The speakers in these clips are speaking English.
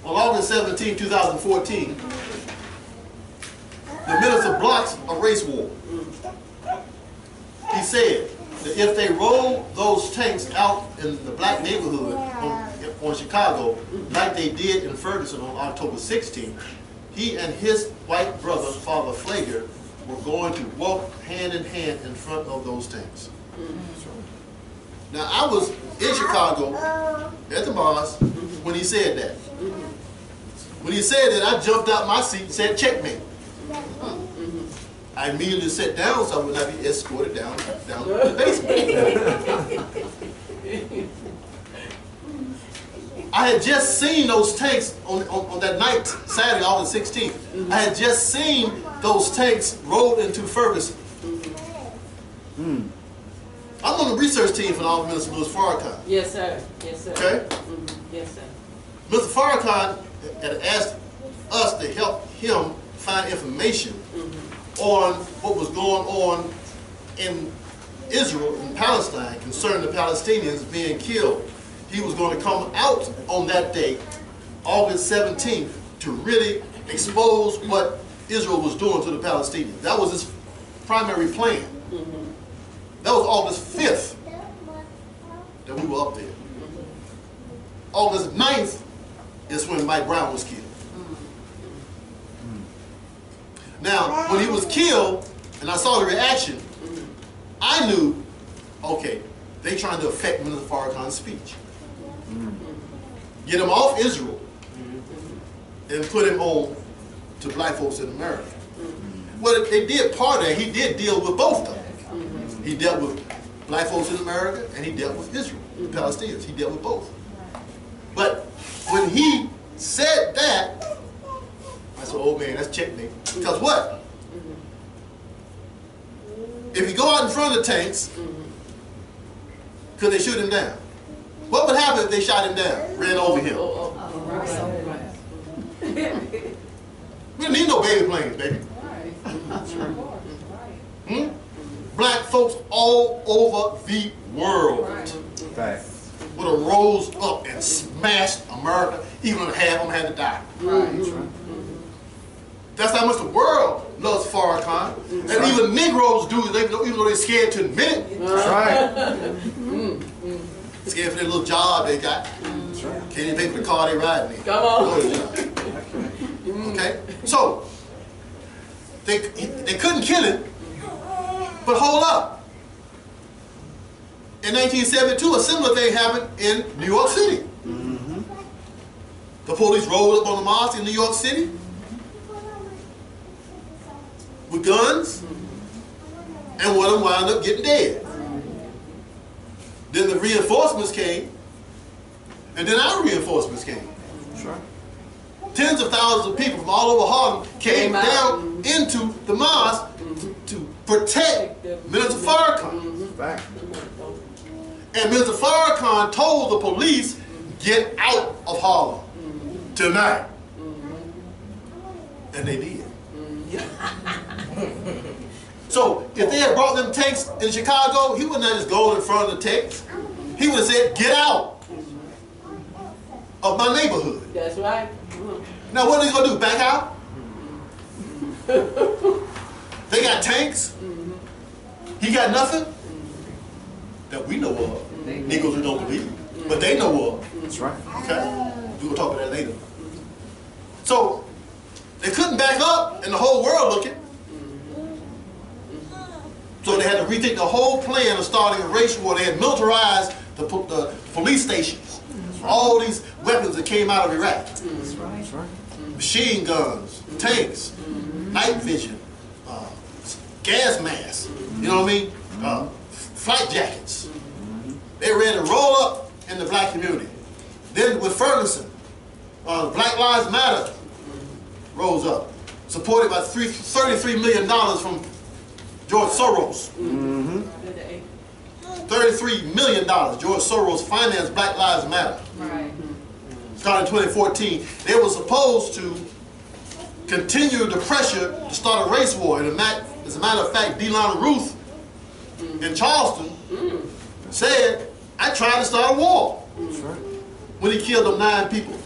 on August 17, 2014, the minister blocks a race war. He said that if they roll those tanks out in the black neighborhood on Chicago, like they did in Ferguson on October 16th, he and his white brother, Father Pfleger, were going to walk hand in hand in front of those tanks. Now, I was in Chicago at the mosque when he said that. When he said that, I jumped out my seat and said, checkmate. I immediately sat down so I would not be escorted down to the basement. I had just seen those tanks on that night, Saturday, August 16th. I had just seen those tanks rolled into Ferguson. I'm on the research team for the Honorable Minister Louis Farrakhan. Yes, sir. Yes, sir. Okay? Yes, sir. Mr. Farrakhan had asked us to help him find information on what was going on in Israel and Palestine concerning the Palestinians being killed. He was going to come out on that day, August 17th, to really expose what Israel was doing to the Palestinians. That was his primary plan. That was August 5th that we were up there. August 9th is when Mike Brown was killed. Now, when he was killed, and I saw the reaction, I knew, okay, they trying to affect Minister Farrakhan's speech. Get him off Israel and put him on to black folks in America. Well, they did part of that. He did deal with both of them. He dealt with black folks in America and he dealt with Israel, the Palestinians. He dealt with both. But when he said that, I said, oh man, that's checkmate. Because what? If you go out in front of the tanks, could they shoot him down? What would happen if they shot him down, ran over him? We don't need no baby planes, baby. Black folks all over the world would have rose up and smashed America, even if half of them had to die. That's how much the world loves Farrakhan. And even Negroes do, even though they're scared to admit it. That's right. Scared for their little job they got. Can't even pay for the car they ride in. Come on. Okay? So, they couldn't kill him, but hold up. In 1972, a similar thing happened in New York City. The police rolled up on the mosque in New York City with guns, and one of them wound up getting dead. Then the reinforcements came, and then our reinforcements came. Sure. Tens of thousands of people from all over Harlem came down into the mosque to protect Minister Farrakhan. Back. And Mr. Farrakhan told the police, get out of Harlem tonight. And they did. So if they had brought them tanks in Chicago, he would not just go in front of the tanks. He would have said, get out of my neighborhood. That's right. Now what are they going to do, back out? They got tanks. He got nothing that we know of. Negroes who don't believe, but they know of. That's right. Okay? We'll talk about that later. So, they couldn't back up and the whole world looking. So they had to rethink the whole plan of starting a race war. They had militarized the police stations. All these weapons that came out of Iraq. That's right. That's right. Machine guns, tanks, night vision, gas masks, you know what I mean? Flight jackets. They were ready to roll up in the black community. Then with Ferguson, Black Lives Matter rose up, supported by $33 million from George Soros. $33 million. George Soros financed Black Lives Matter. Starting in 2014. They were supposed to continue the pressure to start a race war. And as a matter of fact, DeLon Ruth in Charleston said, I tried to start a war when he killed them 9 people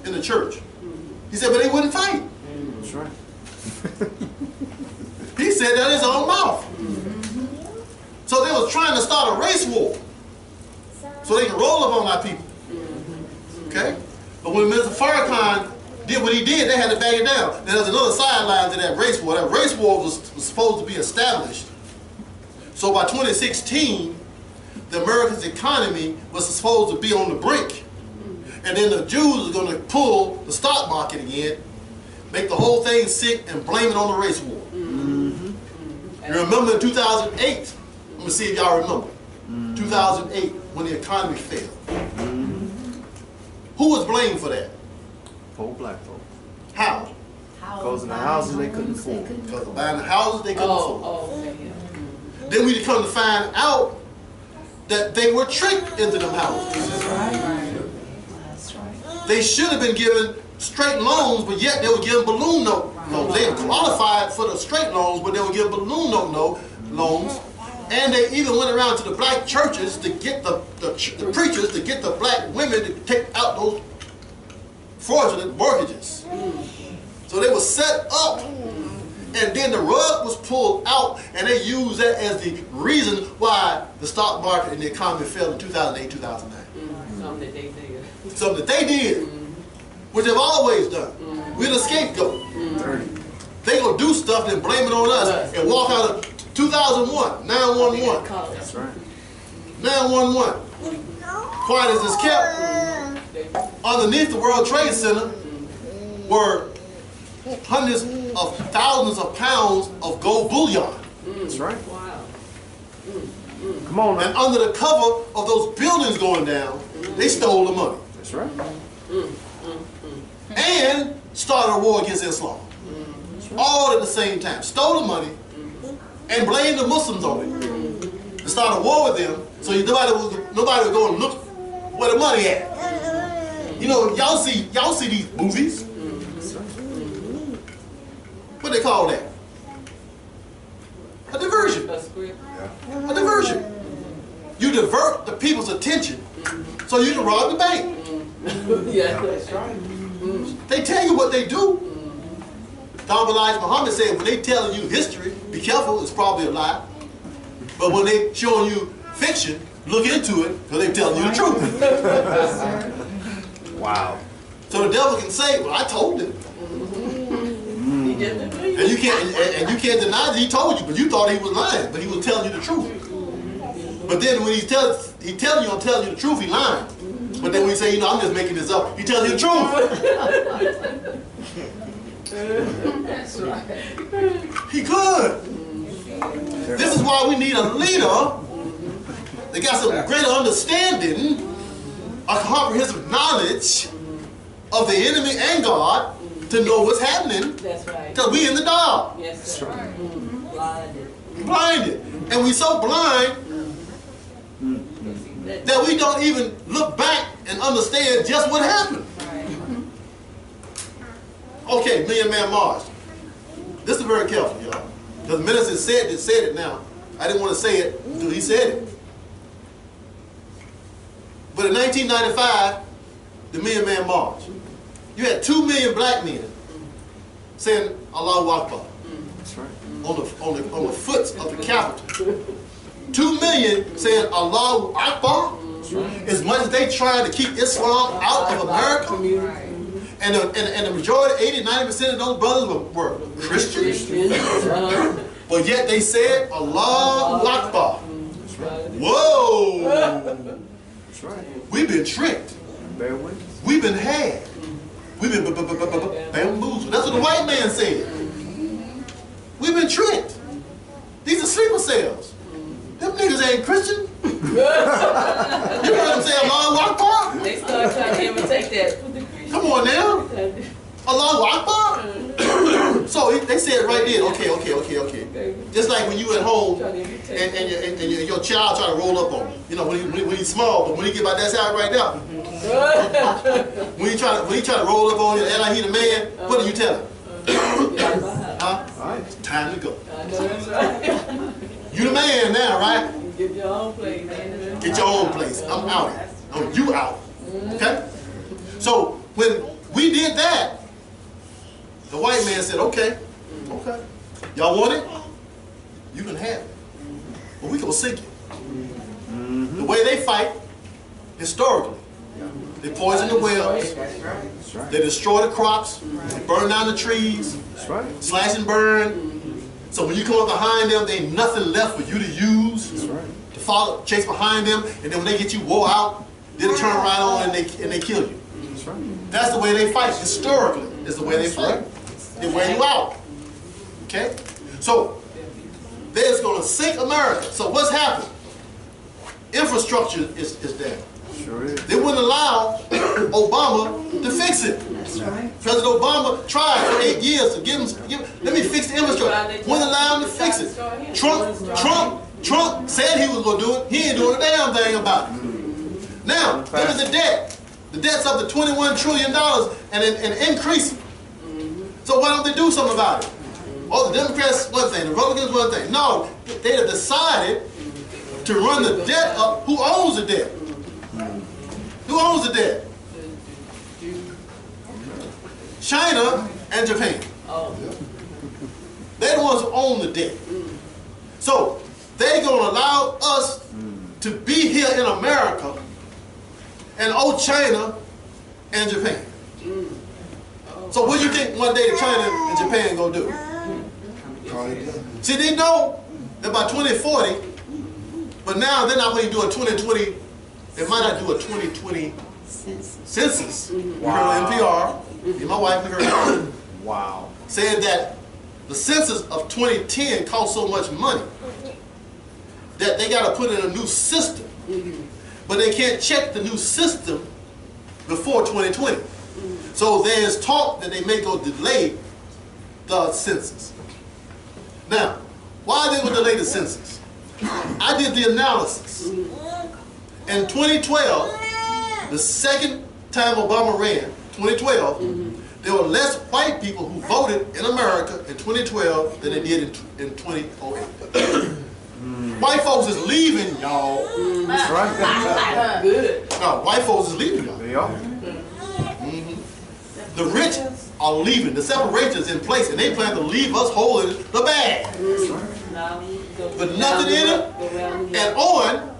in the church. He said, but they wouldn't fight. That's right. He said that in his own mouth. So they was trying to start a race war so they can roll up on our people. Okay? But when Mr. Farrakhan did what he did, they had to back it down. And there's another sideline to that race war. That race war was supposed to be established. So by 2016, the America's economy was supposed to be on the brink. And then the Jews are going to pull the stock market again, make the whole thing sick, and blame it on the race war. You remember in 2008, let me see if y'all remember, 2008, when the economy failed. Who was blamed for that? Poor black folks. How? Because in the houses they couldn't afford. Because of buying the houses they couldn't afford. Okay, yeah. Then we come to find out that they were tricked into them houses. That's right. They should have been given straight loans, but yet they were given balloon note loans. They qualified for the straight loans, but they were given balloon note loans. And they even went around to the black churches to get the preachers to get the black women to take out those fraudulent mortgages. So they were set up, and then the rug was pulled out, and they used that as the reason why the stock market and the economy fell in 2008, 2009. Something that they did. Something that they did, which they've always done. We're the scapegoat. They gonna do stuff and blame it on us and walk out of 2001, 911. That's right. 911. Quiet as it's kept. Underneath the World Trade Center were hundreds of thousands of pounds of gold bullion. That's right. Wow. Come on And now. under the cover of those buildings going down, they stole the money. That's right. And started a war against Islam. All at the same time. Stole the money and blamed the Muslims on it. And started a war with them, so nobody would go and look where the money at. You know, y'all see these movies. What they call that? A diversion. A script. A diversion. You divert the people's attention so you can rob the bank. Yeah, that's right. They tell you what they do. Dawah Elijah Muhammad said, when they telling you history, be careful, it's probably a lie. But when they showing you fiction, look into it, because they're telling you the truth. Wow. So the devil can say, well, I told him. He didn't believe And you can't deny that he told you, but you thought he was lying, but he was telling you the truth. But then when he telling you the truth, he lying. But then when he say, you know, I'm just making this up, he tells you the truth. That's right. He could. This is why we need a leader that got some greater understanding, a comprehensive knowledge of the enemy and God to know what's happening. That's right. Because we in the dark. Yes, sir. Blinded. Blinded. And we so blind that we don't even look back and understand just what happened. Okay, Million Man March. This is very careful, y'all. Because the minister said it now. I didn't want to say it until he said it. But in 1995, the Million Man March, you had 2 million black men saying Allahu Akbar. That's right. On the foot of the Capitol. 2 million saying Allahu Akbar. As much as they trying to keep Islam out of America. And the majority, 80–90% of those brothers were Christians. But yet they said Allahu Akbar. Whoa! That's right. We've been tricked. Bear witness. We've been had. We've been bamboozled. That's what the white man said. We've been tricked. These are sleeper cells. Them niggas ain't Christian. You heard them say Allahu Akbar? They start trying to imitate that. Come on now. Allahu Akbar? So they said right there, okay. Just like when you at home and your child try to roll up on you. You know, when he's small, but when he get about that side right now. When he try to roll up on you and act like he the man, what do you tell him? Huh? Right. It's time to go. I know that's right. You the man now, right? Get your own place. Get your own place. I'm out. No, you out. Okay? So when we did that, The white man said, okay, okay. Y'all want it? You can have it. But we gonna sink it. The way they fight, historically, they poison the wells, That's right. they destroy the crops, they burn down the trees, That's right. slash and burn. So when you come up behind them, there ain't nothing left for you to use. That's right. To follow, chase behind them, and then when they get you wore out, they'll turn right on and they kill you. That's right. That's the way they fight. Historically, is the way they fight. They wear you out. Okay? So they're going to sink America. So what's happened? Infrastructure is down. Sure is. They wouldn't allow Obama to fix it. That's right. President Obama tried for 8 years to let me fix the infrastructure. Wouldn't allow him to fix it. Trump said he was going to do it. He ain't doing a damn thing about it. Now, look at the debt. The debt's up to $21 trillion and increasing. So why don't they do something about it? Oh, the Democrats, one thing, the Republicans, one thing. No, they have decided to run the debt up. Who owns the debt? Who owns the debt? China and Japan. They're the ones who own the debt. So they're going to allow us to be here in America and owe China and Japan. So what do you think one day China and Japan going to do? See, they know that by 2040, but now they're not going to do a 2020, they might not do a 2020 census. We heard on NPR, me and my wife, we heard Wow. saying that the census of 2010 cost so much money that they got to put in a new system. But they can't check the new system before 2020. So there's talk that they may go delay the census. Now, why they would delay the census? I did the analysis. In 2012, the second time Obama ran, 2012, there were less white people who voted in America in 2012 than they did in 2008. White folks is leaving, y'all. That's right. Good. No, white folks is leaving, y'all. They are. The rich are leaving. The separation is in place, and they plan to leave us holding the bag. With nothing in it, and on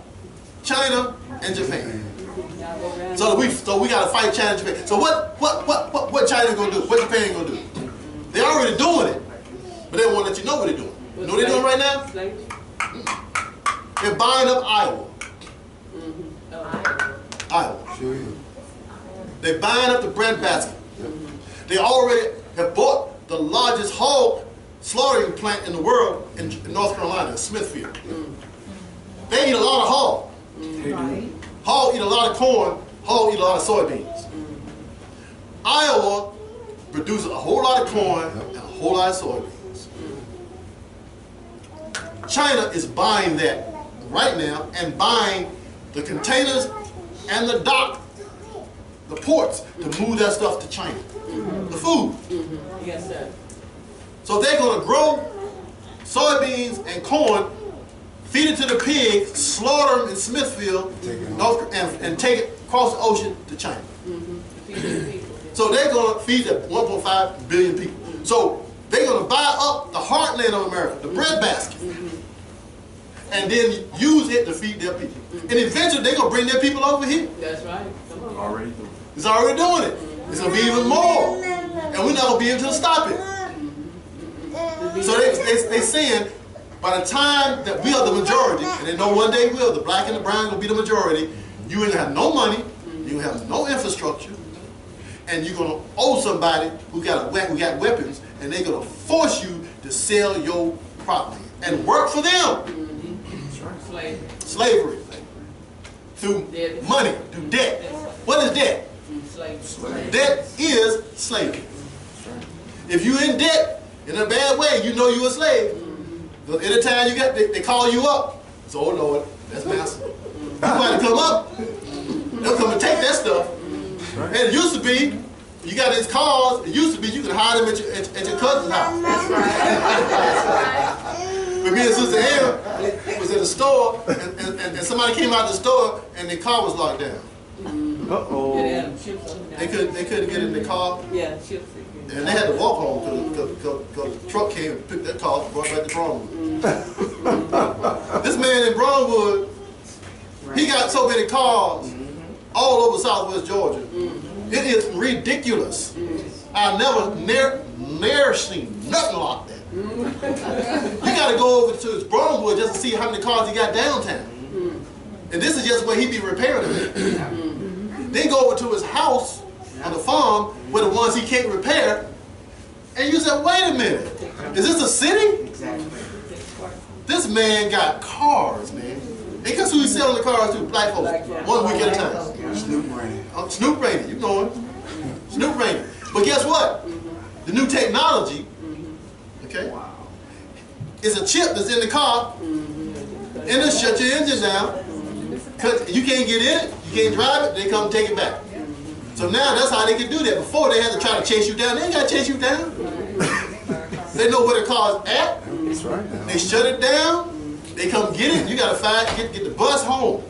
China and Japan. So we got to fight China and Japan. So what China gonna do? What Japan gonna do? They're already doing it, but they won't let you know what they're doing. You know what they're doing right now? They're buying up Iowa. Iowa. They're buying up the breadbasket. They already have bought the largest hog slaughtering plant in the world in North Carolina, in Smithfield. They eat a lot of hog. Right. Hog eat a lot of corn. Hog eat a lot of soybeans. Iowa produces a whole lot of corn and a whole lot of soybeans. China is buying that right now and buying the containers and the dock, the ports, to move that stuff to China. The food. Yes, sir. So they're going to grow soybeans and corn, feed it to the pigs, slaughter them in Smithfield, and take it across the ocean to China. So they're going to feed the 1.5 billion people. So they're going to buy up the heartland of America, the breadbasket, and then use it to feed their people. And eventually they're going to bring their people over here. That's right. Come on. Already doing. It's already doing it. It's going to be even more. And we're not going to be able to stop it. So they saying by the time that we are the majority, and they know one day we are, the black and the brown will be the majority, you ain't have no money, you have no infrastructure, and you're going to owe somebody who got weapons, and they're going to force you to sell your property and work for them. Slavery. Slavery. Through money, through debt. What is debt? Slavery. Debt is slavery. If you're in debt in a bad way, you know you're a slave. Anytime they call you up, so oh Lord, that's master. You got to come up. They'll come and take that stuff. And it used to be, you got these cars. It used to be you could hide them at your cousin's house. But me and Sister Aaron was at the store, and somebody came out of the store, and their car was locked down. Yeah, they Uh-oh. had them chips on They couldn't get in the car, Yeah, chips. and they had to walk home because the truck came and picked that car and brought it back to Brownwood. This man in Brownwood, he got so many cars all over Southwest Georgia. It is ridiculous. I've never seen nothing like that. You got to go over to his Brownwood just to see how many cars he got downtown. And this is just where he be repairing them. Then go over to his house on the farm with the ones he can't repair. And you said, wait a minute, is this a city? Exactly. This man got cars, man. And guess who he's selling the cars to? Black folks. 1 week at a time. Snoop Rainey. Snoop Rainey, you know him. Snoop Rainey. But guess what? The new technology, okay, is a chip that's in the car, and it'll shut your engine down. Cause you can't get in it, you can't drive it, they come take it back. So now that's how they can do that. Before they had to try to chase you down, they ain't got to chase you down. They know where the car's at. That's right. They shut it down. They come get it. You gotta get the bus home.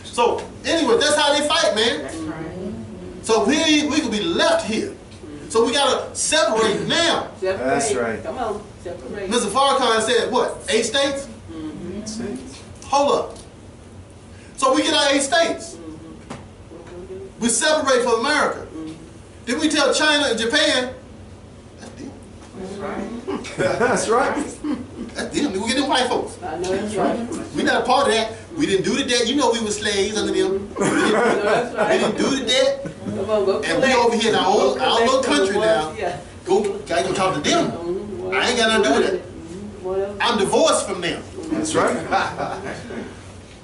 So anyway, that's how they fight, man. So we could be left here. So we gotta separate now. Separate. That's right. Come on, separate. Mr. Farrakhan said what? 8 states? Hold up. So we get our 8 states. We separate from America. Then we tell China and Japan, that's them. That's right. That's them. We get them white folks. I know that's right. We not a part of that. We didn't do the debt. You know we were slaves under them. I know that's We right. didn't do the debt. Come on, go And we over here in our little country now. Yeah. Gotta go talk to them. I ain't got nothing to do with it. Whatever. I'm divorced from them. That's right.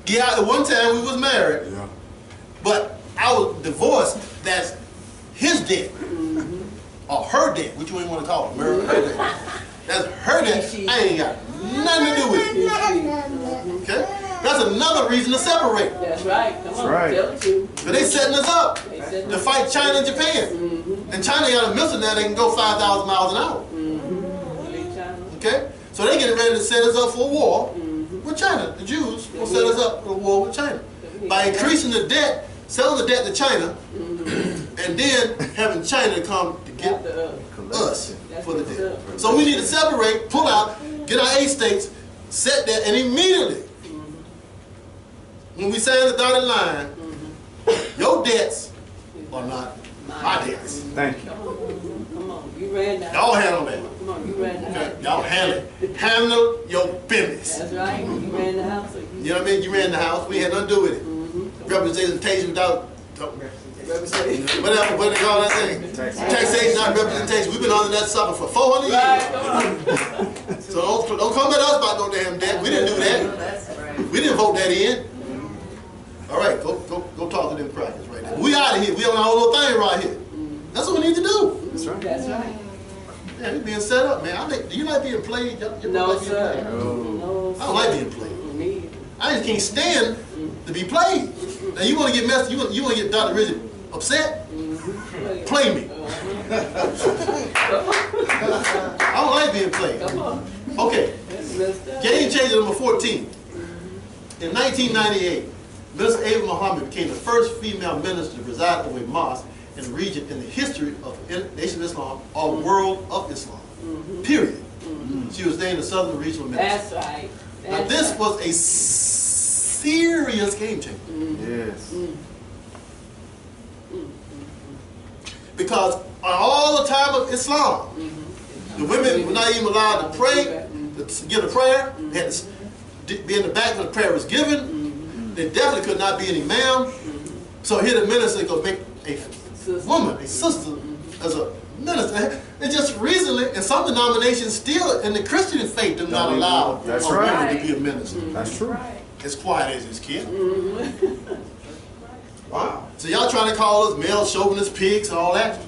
Yeah, at one time we was married, Yeah. but I was divorced. That's his debt. Or her debt, which you ain't want to call it. Her debt. That's her debt. I ain't got nothing to do with it. Okay? That's another reason to separate. That's right. Come on, right. tell the truth. But they setting us up They said to fight China and Japan. And China got a missile now, they can go 5,000 miles an hour. Okay? So they getting ready to set us up for a war with China. The Jews will set us up for a war with China. By increasing the debt, selling the debt to China, and then having China come to get us for the debt. So we need to separate, pull out, get our 8 states, set that, and immediately, when we sign the dotted line, your debts are not my debts. Thank you. Come on, you ran that. Y'all handle that. Come on, you ran the house. Okay? Y'all handle it. Handle your business. That's right. You ran the house. So You know what I mean? You ran the house. We had nothing to do with it. Representation without whatever, what they call that thing? Taxation, not representation. We've been under that sucker for 400 right, years. come on. So don't come at us about no damn debt. We didn't do that. That's right. We didn't vote that in. All right, go talk to them crackers right now. We out of here. We on our little thing right here. That's what we need to do. That's right. That's right. Yeah, we being set up, man. Do you like being played? You No, like being sir. played? No, I don't like being played. Me either. I just can't stand to be played. Now you want to get messed. You want to get Dr. Richard upset? Play me. I don't like being played. Come on. Okay. That's messed up. Game changer number 14. In 1998, Minister Ava Muhammad became the first female minister to preside over a mosque in the region in the history of the Nation of Islam or world of Islam. Period. She was named the Southern Regional Minister. That's right. Now this was a serious game changer. Yes. Because all the time of Islam, the women were not even allowed to pray, to get a prayer. They had to be in the back when the prayer was given. They definitely could not be an imam. So here the minister could make a woman, a sister, as a minister. And just recently, in some denominations, still in the Christian faith, they're not allowed That's a right. woman to be a minister. That's true. As quiet as this kid. Wow. So y'all trying to call us male chauvinist pigs and all that.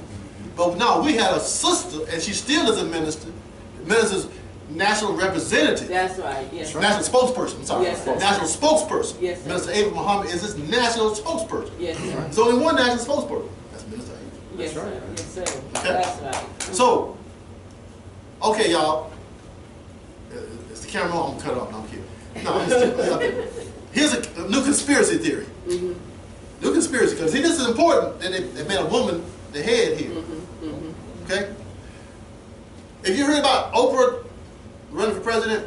But no, we had a sister, and she still is a minister. The minister's national representative. That's right. Yes. National spokesperson, I'm sorry. Yes, sir. National spokesperson. Yes, sir. Minister Ava Muhammad is his national spokesperson. Yes, sir. There's only one national spokesperson. That's Minister Ava. Yes, sir. Yes, sir. Okay. That's right. So, okay, y'all. Is the camera on? I'm gonna cut it off. No, I'm kidding. No, here's a new conspiracy theory. New conspiracy, because see, this is important that they made a woman the head here. Okay? If you heard about Oprah running for president,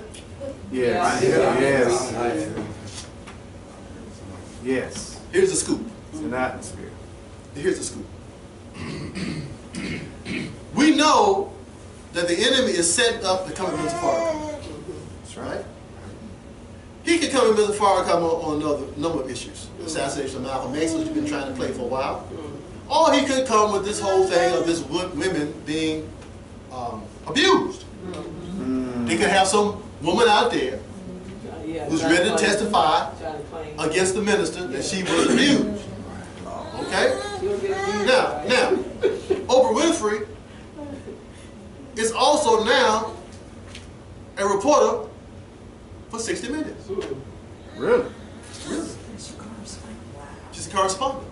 Yes. Yeah. Yes. Yes. here's the scoop. It's an atmosphere. Here's the scoop. We know that the enemy is setting up to come against Farrakhan. That's Right? He could come against Farrakhan on another number of issues. The assassination of Malcolm X, which we've been trying to play for a while. Or he could come with this whole thing of this women being abused. He could have some woman out there who's ready to testify against the minister that she was abused. Okay? Now, Oprah Winfrey is also now a reporter for 60 Minutes. Really? Really? She's a correspondent.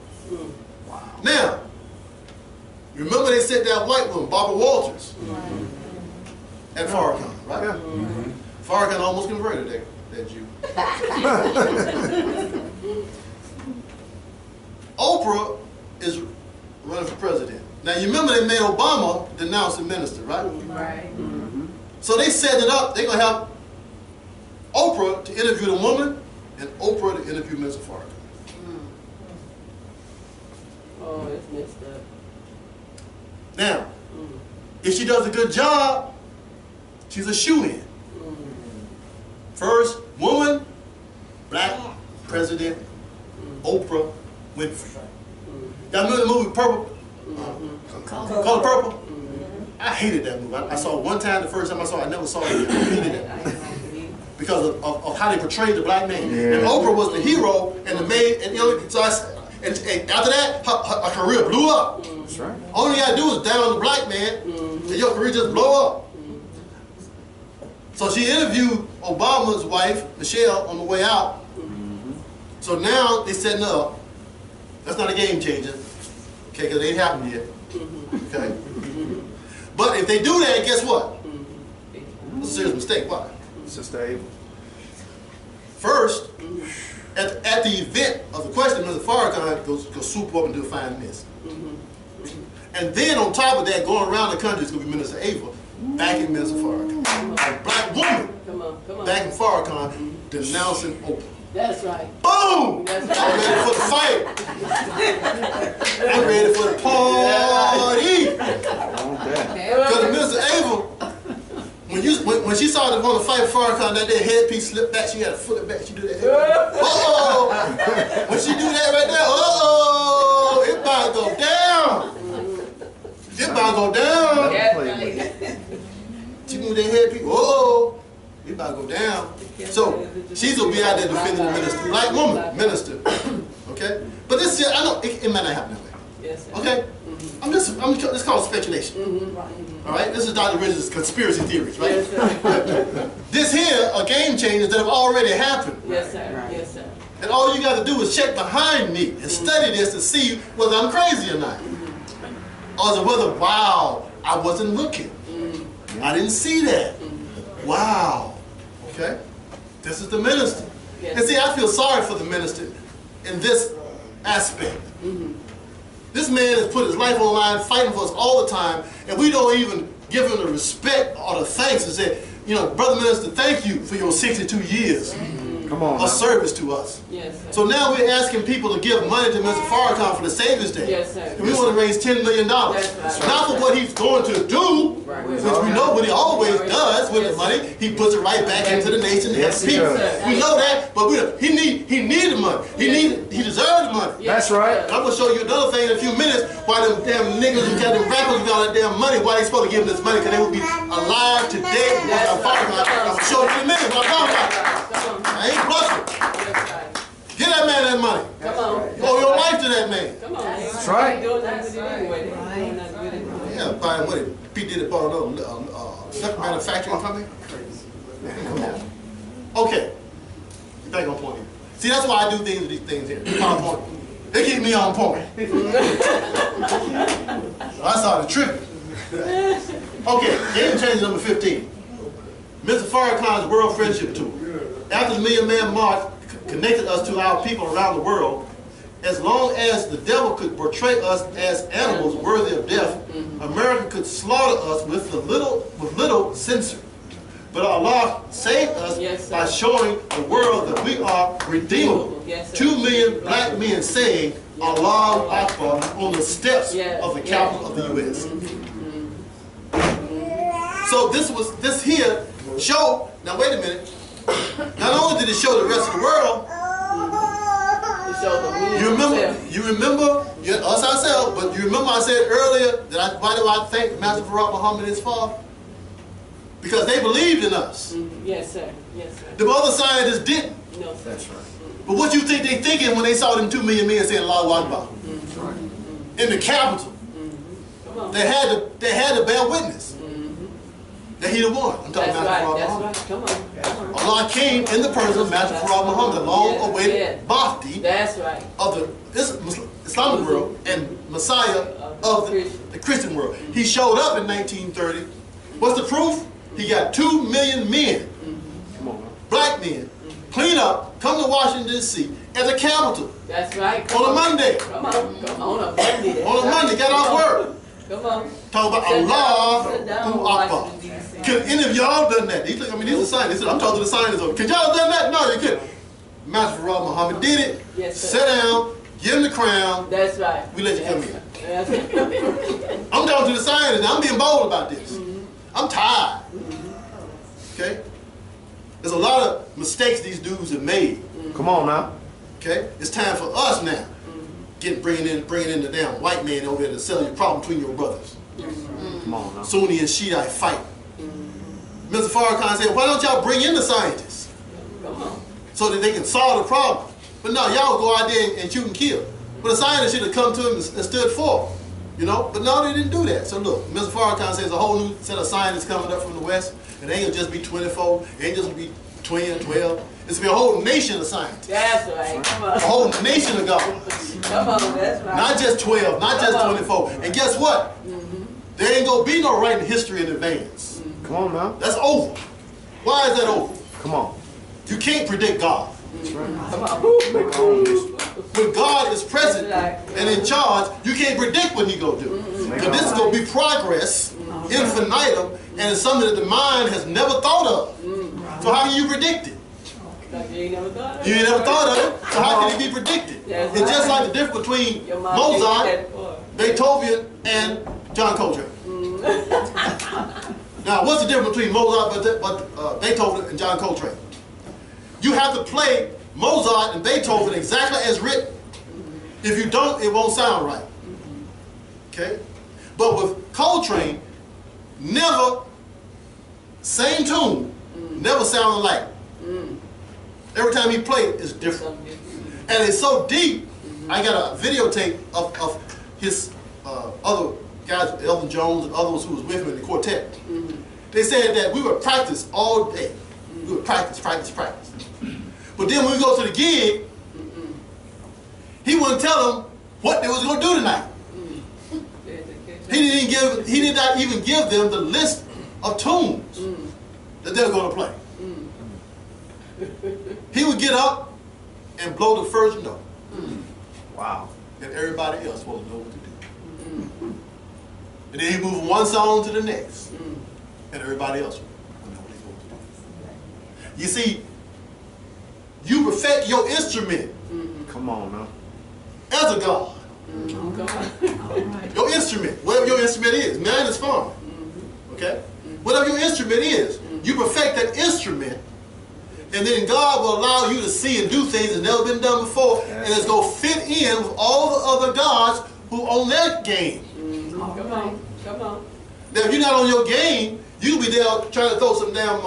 Now, remember they said that white woman, Barbara Walters, at Farrakhan, right? Yeah. Farrakhan almost converted that Jew. Oprah is running for president. Now, you remember they made Obama denounce the minister, right? Right. So they set it up. They're going to have Oprah to interview the woman and Oprah to interview Mr. Farrakhan. Oh, it's messed up. Now, if she does a good job, she's a shoo-in. First woman, black president, Oprah Winfrey. Y'all remember the movie Purple? Color Purple? I hated that movie. I saw it one time, the first time I saw it, I never saw it again. I hated it. Because of how they portrayed the black man. Yeah. And Oprah was the hero and the maid, and you know, so and after that, her career blew up. That's right. All you gotta do is down the black man, and your career just blow up. So she interviewed Obama's wife, Michelle, on the way out. So now they setting up. That's not a game changer, okay? Because it ain't happened yet, okay? But if they do that, guess what? It's a serious mistake. Why? Sister Ava. First, at the event of the question, Mr. Farrakhan goes swoop up and do a fine miss. And then on top of that, going around the country is going to be Minister Ava backing Mr. Farrakhan. A black woman Come on. backing Farrakhan, denouncing Oprah. That's right. Boom! That's I'm right. ready for the fight. I'm ready for the party. I want that. Because Minister Ava, when she saw the one to fight Farrakhan, that headpiece slipped back. She had to foot it back. She do that. Uh-oh! When she do that right there, uh-oh! It about to go down. It about to go down. That's Play right. with it. She moved that headpiece. Uh-oh! It about to go down. So she's gonna be out there defending the minister, black woman minister. Okay, but this year I know it might not happen that way. Yes, sir. Okay, it's called speculation. All right, this is Dr. Richard's conspiracy theories, right? Yes, sir. This here are game changers that have already happened. Yes, sir. Yes, sir. And all you got to do is check behind me and study this to see whether I'm crazy or not. Or is it whether, wow, I wasn't looking. I didn't see that. Wow. Okay? This is the minister. Yes. And see, I feel sorry for the minister in this aspect. This man has put his life on the line, fighting for us all the time, and we don't even give him the respect or the thanks and say, you know, Brother Minister, thank you for your 62 years Come on. of Now. service to us. Yes, sir. So now we're asking people to give money to Mr. Farrakhan for the Savior's Day. Yes, sir. And we want to raise $10 million. That's right. Not for what he's going to do, Right. which we know what he always does with the money. He puts it right back into the nation and Yes, helps he people. does. We know that, but he needed money. He deserved the money. That's right. And I'm going to show you another thing in a few minutes why them damn niggas who got them rappers who got all that damn money, why they supposed to give them this money, because they would be alive today. I'm going to show you in a minute what I'm talking about. Come on. I ain't bluffing. That's right. Get that man that money. Come on. You owe your life to that man. Come on. That's right. They ain't doing nothing with it anyway. They ain't doing nothing with it. Yeah, buying what it. P. Diddy bought another stuff manufacturing company. Come on. Okay. Get back on point here. See, that's why I do things with these things here. On point. They keep me on point. So I started tripping. Okay, game changer number 15. Mr. Farrakhan's World Friendship Tour. after the Million Man March connected us to our people around the world, as long as the devil could portray us as animals worthy of death, America could slaughter us with little censor. But Allah saved us Yes, sir. by showing the world that we are redeemable. Yes, sir. 2 million black men saying Allahu Akbar on the steps Yes, of the yes. capital of the U.S. So this here show, now wait a minute, not only did it show the rest of the world, you remember us ourselves, but you remember I said earlier that why do I thank Master Farad Muhammad and his father? Because they believed in us. Yes, sir. Yes, sir. The other scientists didn't. No, sir. That's right. But what you think they thinking when they saw them 2 million men saying Allahu Akbar? That's right. In the capital. Come on. They had to bear witness that he the one. I'm talking That's about right. Farad That's Muhammad. right. Come on. Come on. Allah came in the person of Master Farad Muhammad, the long-awaited Yes. Bhakti That's right. of the Islamic world and Messiah of the Christian world. He showed up in 1930. What's the proof? He got 2 million men, Come on, man. black men, clean up, come to Washington, D.C. as a capital That's right. on a Monday. Come on. Come on. On a Monday. That's On a right. Monday, got off work. Come on. Talk about Sit down Allahu Akbar. Washington, D.C. Could any of y'all done that? These are scientists. I'm talking to the scientists. Could y'all done that? No, you couldn't. Master Farad Muhammad did it. Yes, sir. Sit down, give him the crown. That's right. We let you come in. That's right. I'm talking to the scientists. Now I'm being bold about this. I'm tired. Okay? There's a lot of mistakes these dudes have made. Come on now. Okay? It's time for us now. Bringing in the damn white man over there to settle your problem between your brothers. Come on now. Sunni and Shiite fight. Mr. Farrakhan said, why don't y'all bring in the scientists Come on. so that they can solve the problem? But no, y'all go out there and shoot and kill. But the scientists should have come to him and stood for him. You know? But no, they didn't do that. So look, Mr. Farrakhan says a whole new set of scientists coming up from the West, and it ain't gonna just be 24, it ain't just gonna be 20, 12. It's gonna be a whole nation of scientists. That's right. Come A on. whole nation of gods. Come on. That's right. Not just 12, not just 24. And guess what? There ain't gonna be no writing history in advance. Come on now. That's over. Why is that over? Come on. You can't predict God. That's right. Come on. Make our own history. When God is present That's right. and in charge, you can't predict what He gonna do. But this is gonna be progress, infinitum, and it's something that the mind has never thought of. So how can you predict it? Like you ain't never thought of it. You ain't never thought of it, so how can it be predicted? That's It's just right. like the difference between Your mom didn't Mozart, get that far. Beethoven, and John Coltrane. Now, what's the difference between Mozart, Beethoven, and John Coltrane? You have to play Mozart and Beethoven exactly as written. If you don't, it won't sound right. Okay? But with Coltrane, never, same tune, never sound alike. Every time he played it, it's different. Something different. And it's so deep, I got a videotape of his other guys, Elvin Jones and others who was with him in the quartet. They said that we would practice all day. We would practice. But then when we go to the gig, he wouldn't tell them what they was going to do tonight. He did not even give them the list of tunes that they're going to play. He would get up and blow the first note. Wow. And everybody else supposed to know what to do. And then he moved from one song to the next. And everybody else will know what he's supposed to do. You see, you perfect your instrument Come on now. as a God. Come on. Your instrument, whatever your instrument is. Mine is farming. Okay? Whatever your instrument is, you perfect that instrument, and then God will allow you to see and do things that never been done before, and it's going to fit in with all the other gods who own their game. Come on. Come on. Now, if you're not on your game, you'll be there trying to throw some damn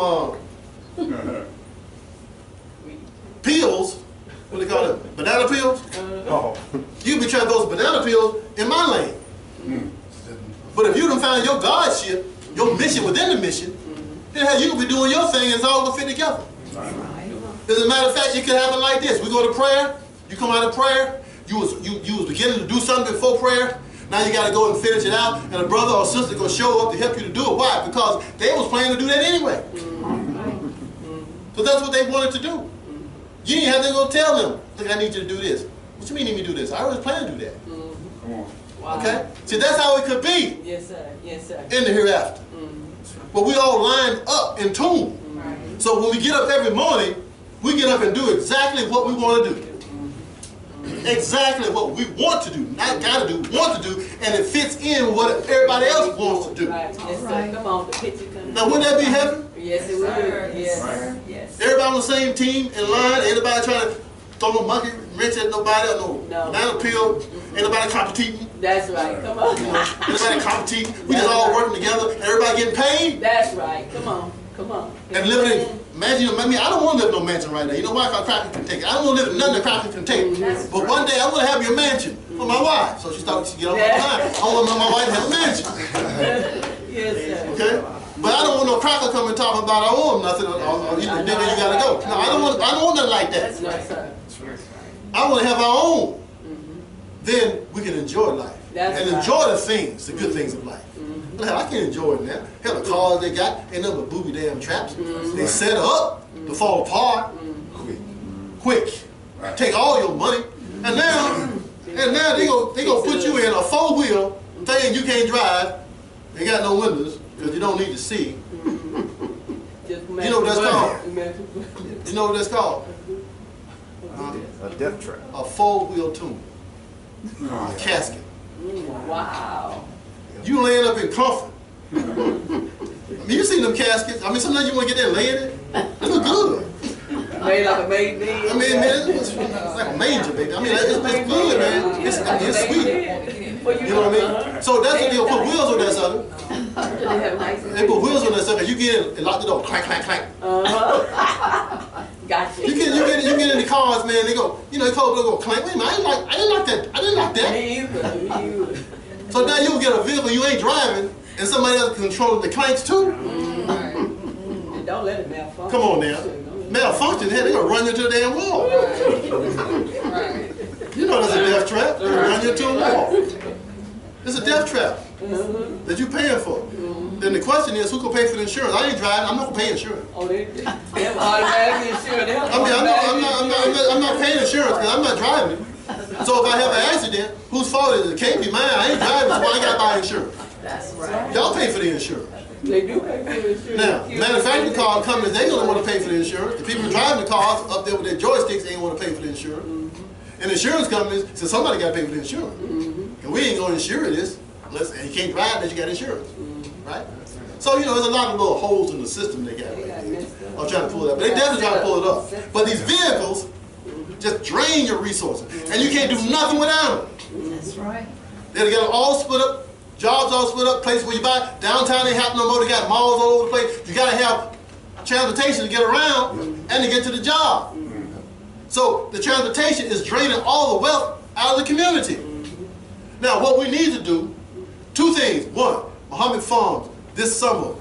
peels. What do they call it? Banana peels? Oh. You'll be trying to throw some banana peels in my lane. But if you done found your Godship, your mission within the mission, then hell, you can be doing your thing and it's all going to fit together. As a matter of fact, it could happen like this. We go to prayer, you come out of prayer, you was beginning to do something before prayer, now you got to go and finish it out, and a brother or sister going to show up to help you to do it. Why? Because they was planning to do that anyway. So that's what they wanted to do. You didn't have to go tell them, look, I need you to do this. What you mean you need me to do this? I already planned to do that. Come on. Wow. Okay? See, that's how it could be Yes, sir. Yes, sir. in the hereafter. But we all lined up in tune. So when we get up every morning, we get up and do exactly what we want to do. Exactly what we want to do, not gotta do, want to do, and it fits in with what everybody else wants to do. Right. Yes, sir. Come on, the picture comes. Now, wouldn't that be heaven? Yes, it would. Yes. Right. Yes. Everybody on the same team in line, ain't nobody trying to throw no monkey wrench at nobody or no banana peel, ain't nobody competing, That's right. Come on. ain't nobody competing. We just all working together, everybody getting paid That's right. Come on. Come on. and living in. Imagine, I mean, I don't want to live in no mansion right now. You know why? Because Cracker can take it. I don't want to live in nothing that Cracker can take. But one day I want to have your mansion for my wife. So she started to get on my mind. I want my wife to have a mansion. Yes, sir. Okay? But I don't want no Cracker coming talking about I owe him nothing or you know, then you gotta go. No, I don't want nothing like that. No, sir. I want to have our own. Then we can enjoy life That's and right. enjoy the things, the good things of life. Hell, I can enjoy it now. Hell, the cars they got ain't nothing but booby damn traps. They set up to fall apart quick. Right. Take all your money, and now they go put you in a 4-wheel thing you can't drive. They got no windows because you don't need to see. Just You know what that's called? Imagine. You know what that's called? A death trap. A 4-wheel tomb, a casket. Wow. You laying up in comfort. I mean, you seen them caskets. I mean, sometimes you want to get there and lay in it. It look good. Made like a maid bed. I mean, man, it's like a manger, baby. I mean, it's good, man. It's sweet. You know what I mean? So that's what they'll put wheels on that sucker. They have nice. They put wheels on that sucker. You get in and lock the door. Clank, clank, clank. Gotcha. You get in the cars, man. They go, you know, they call it go clank. Wait a minute, I didn't like that. Me either. Me either. So now you get a vehicle you ain't driving, and somebody else controlling the clanks too. And don't let it malfunction. Come on now. Malfunction, hell, they gonna run you to the damn wall. You know that's a death trap. They gonna run you to a wall. It's a death trap that you paying for. Then the question is, who gonna pay for the insurance? I ain't driving. I'm not gonna pay insurance. Oh, they have automatically insured. I mean, I'm not paying insurance because I'm not driving. So if I have an accident, whose fault is it? It can't be mine. I ain't driving, so I ain't gotta buy insurance. That's right. Y'all pay for the insurance. They do pay for the insurance. Now, manufacturing car companies, they don't want to pay for the insurance. The people driving the cars up there with their joysticks ain't want to pay for the insurance. And insurance companies say somebody got to pay for the insurance. And we ain't going to insure this unless and you can't drive unless you got insurance, right? So you know, there's a lot of little holes in the system they got right there. I'm trying to pull it up, but they definitely trying to pull it up. But these vehicles just drain your resources, and you can't do nothing without them. That's right. They got them all split up. Jobs all split up, places where you buy. Downtown ain't happening no more. They got malls all over the place. You gotta have transportation to get around and to get to the job. So the transportation is draining all the wealth out of the community. Now what we need to do, two things. One, Muhammad Farms this summer,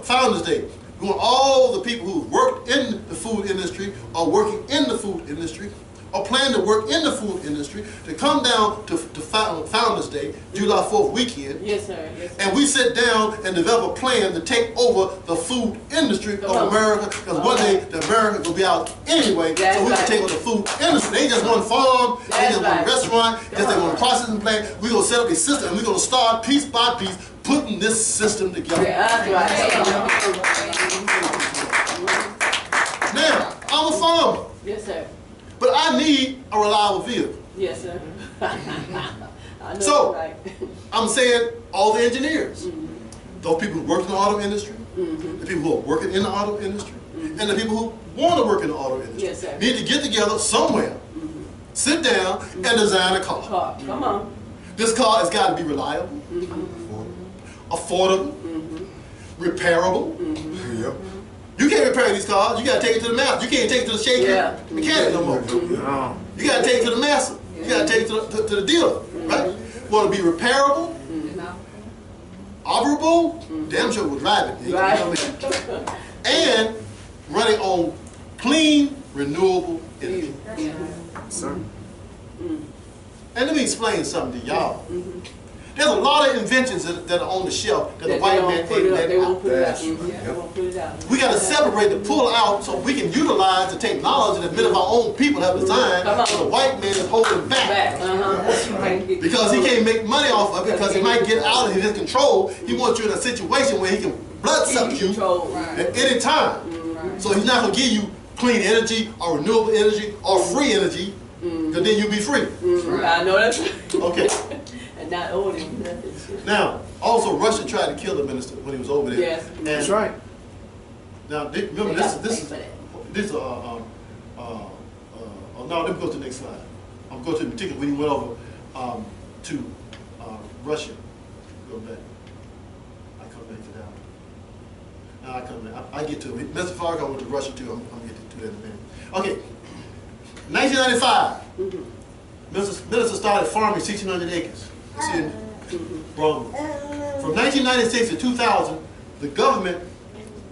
Founders Day, we want all the people who worked in the food industry or working in the food industry or plan to work in the food industry to come down to Founders Day, July 4th weekend. Yes, sir. Yes, sir. And we sit down and develop a plan to take over the food industry of America, because one day the America will be out anyway, That's so we can right. take over the food industry. They ain't just one farm, they ain't That's just one right. restaurant, just they one processing plant. We're going to set up a system and we're going to start piece by piece putting this system together. Yeah, that's right. Now, I'm a farmer, Yes, sir. but I need a reliable vehicle. Yes, sir. I know So- right. I'm saying all the engineers, those people who work in the auto industry, the people who are working in the auto industry, and the people who want to work in the auto industry Yes, sir. need to get together somewhere, sit down, and design a car. Car. Come on. This car has got to be reliable, affordable, repairable. Yep. You can't repair these cars. You got to take it to the master. You can't take it to the shaker Yeah. mechanic no more. No. You got to take it to the master. You got to take it to the dealer, right? Want to be repairable, operable, damn sure we'll drive it. Right. And running on clean, renewable energy. Sir. And let me explain something to y'all. There's a lot of inventions that are on the shelf that the They white won't man put ain't it up. let They out. won't put it out. That's right. They won't put it out. We got to separate the pull out so we can utilize the technology that many of our own people have designed. Come on. So the white man is holding Back. That's right. because he can't make money off of it because he might get out of his control. He wants you in a situation where he can blood suck you Control. Right. at any time. So he's not going to give you clean energy or renewable energy or free energy because then you'll be free. I know that's Okay. and not owning nothing. Now, also Russia tried to kill the minister when he was over there. Yes. And That's right. Now, remember They got to this pay is for that. no, let me go to the next slide. I'm going to the particular when he went over to Russia. Go back. I come back to that one. Now I come back. I get to it. Mr. Fargo went to Russia too. I'm going to get to that in a minute. Okay. 1995. Minister started farming 1,600 acres. It's in Bromley. From 1996 to 2000, the government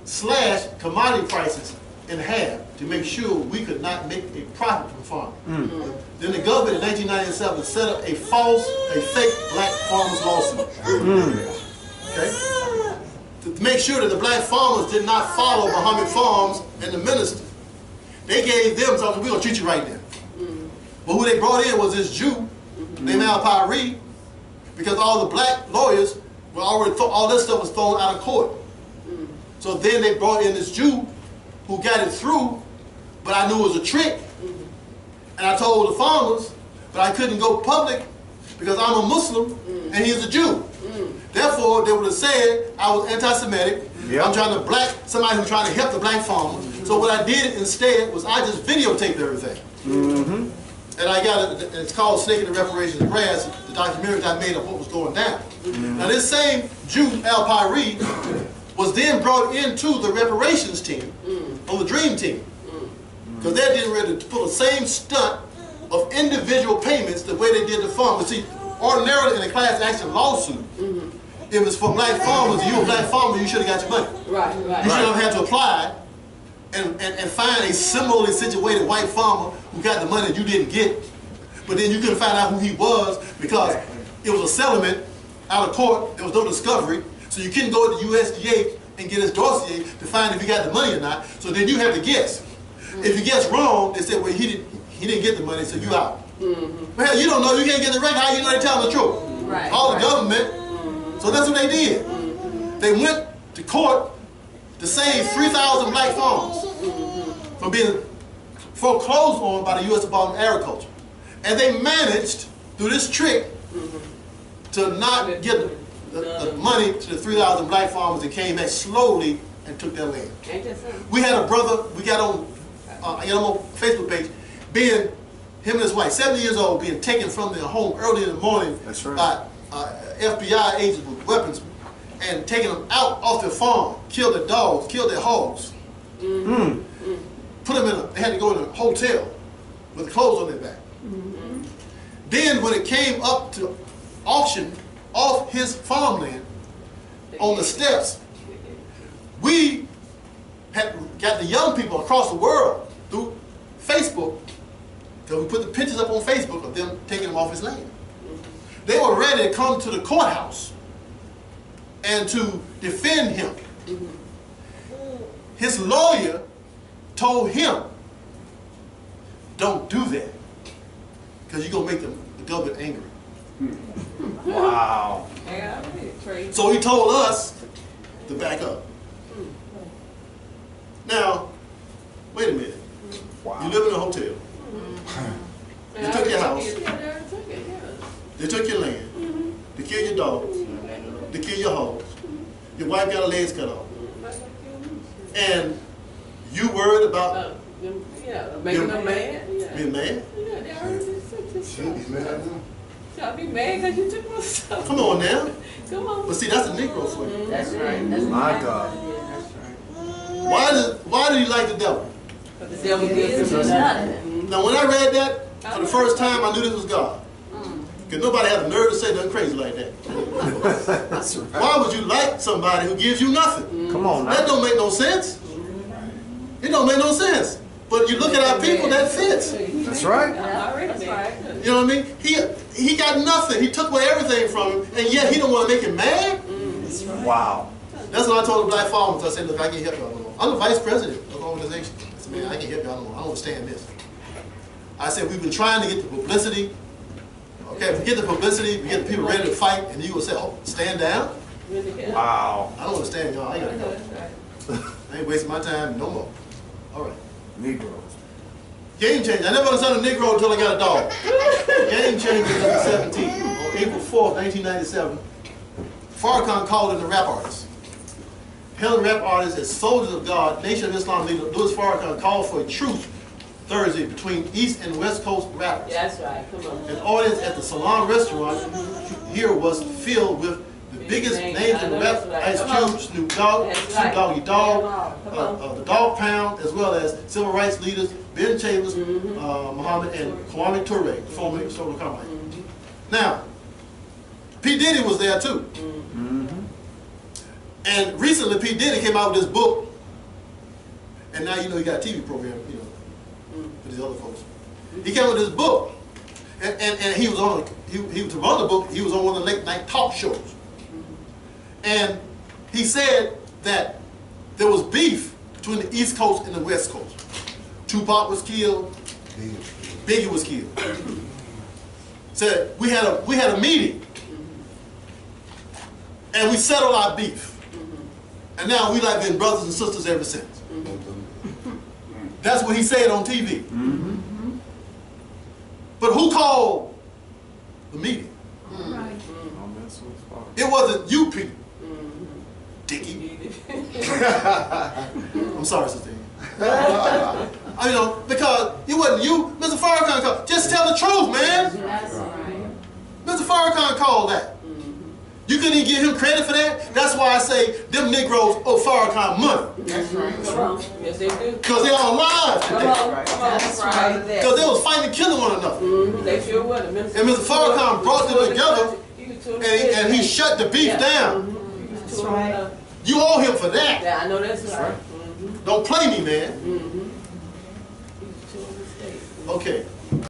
slashed commodity prices in half to make sure we could not make a profit from farming. Then the government in 1997 set up a fake black farmers lawsuit. Okay? To make sure that the black farmers did not follow Muhammad Farms and the minister. They gave them something, we're going to treat you right now. But who they brought in was this Jew named Al-Pari, because all the black lawyers were already, all this stuff was thrown out of court. So then they brought in this Jew who got it through, but I knew it was a trick. And I told the farmers, but I couldn't go public because I'm a Muslim and he's a Jew. Therefore, they would have said I was anti-Semitic. Yep. I'm trying to black somebody who's trying to help the black farmers. So what I did instead was I just videotaped everything. And I got it, it's called Snaking the Reparations of Grass, the documentary that I made of what was going down. Now this same Jew, Al-Pari, was then brought into the reparations team, on the Dream Team. Because they're getting ready to pull the same stunt of individual payments the way they did the farmers. See, ordinarily in a class action lawsuit, if it's for black farmers, you a black farmer, you should have got your money. Right. You should have had to apply and find a similarly situated white farmer who got the money that you didn't get, but then you couldn't find out who he was because it was a settlement out of court, there was no discovery, so you couldn't go to the USDA and get his dossier to find if he got the money or not, so then you had to guess. If you guess wrong, they said, well, he didn't get the money, so you out. But hell, you don't know, you can't get the record, how you know they telling the truth? Right. All the government, so that's what they did. They went to court to save 3,000 black farmers from being foreclosed on by the U.S. Department of Agriculture. And they managed, through this trick, to not get the money to the 3,000 black farmers that came back slowly and took their land. Ain't that something? We had a brother, we got on Facebook page, him and his wife, 70 years old, being taken from their home early in the morning. That's right. By FBI agents with weapons and taking them out off their farm, killed their dogs, killed their hogs. Put them they had to go in a hotel with clothes on their back. Then when it came up to auction off his farmland on the steps, we had got the young people across the world through Facebook, because we put the pictures up on Facebook of them taking him off his land. They were ready to come to the courthouse and to defend him. His lawyer told him, don't do that, because you're going to make the government angry. Wow. Yeah, Trey. So he told us to back up. Now, wait a minute. Wow. You live in a hotel. They took your house. They took your land. They killed your dogs. They killed your hogs. Your wife got her legs cut off. And you worried about Making them mad. being mad? Yeah, they already took Should be mad now. Y'all be mad because you took my stuff. Come on now. Come on. But see, that's a Negro for you. That's right. That's My God. Why do you like the devil? The devil gives him nothing. Now, when I read that for the first time, I knew this was God. Because nobody had the nerve to say nothing crazy like that. That's right. Why would you like somebody who gives you nothing? Come on That now. don't make no sense. It don't make no sense. But you look at our people, that fits. That's right. That's right. You know what I mean? He got nothing. He took away everything from him, and yet he don't want to make him mad. Wow. That's what I told the black farmers. I said, look, I can't help y'all no more. I'm the vice president of the organization. I said, man, I can't help y'all no more. I don't understand this. I said, we've been trying to get the publicity. Okay, if we get the publicity, we get the people ready to fight, and you will say, oh, stand down? Wow. I don't understand y'all. I gotta go. I ain't wasting my time no more. All right. Negroes. Game changer. I never understood a Negro until I got a dog. Game changer number 17. On April 4th, 1997, Farrakhan called in the rap artists. Hailing rap artists as soldiers of God, Nation of Islam leader Louis Farrakhan called for a truce Thursday between East and West Coast rappers. That's right. Come on. An audience at the Salon restaurant here was filled with the biggest names in rap: Ice Cube, Snoop Dogg, Snoop Doggy Dogg, the Dog Pound, as well as civil rights leaders Ben Chambers, Muhammad, and Kwame Ture, formerly Solar Carmine. Now, P. Diddy was there too. And recently P. Diddy came out with this book, and now you know he got a TV program, you know, with these other folks. He came with this book, and he was on, he to run the book, he was on one of the late night talk shows. And he said that there was beef between the East Coast and the West Coast. Tupac was killed, Biggie was killed. Said we had a meeting, and we settled our beef. And now we like been brothers and sisters ever since. That's what he said on TV. But who called the meeting? It wasn't you, Pete. Dickie. I'm sorry, Sister Amy. You know, because it wasn't you, Mr. Farrakhan called. Just tell the truth, man. Mr. Farrakhan called that. You couldn't even give him credit for that? That's why I say them Negroes owe Farrakhan money. That's right. Come on. Yes, they do. Because they're alive Come today. on. Come on. That's right. Because they was fighting and killing one another. They sure would. And Mr. Farrakhan brought them together, and he shut the beef down. That's right. You owe him for that. Yeah, I know that's right. Don't play me, man. Okay.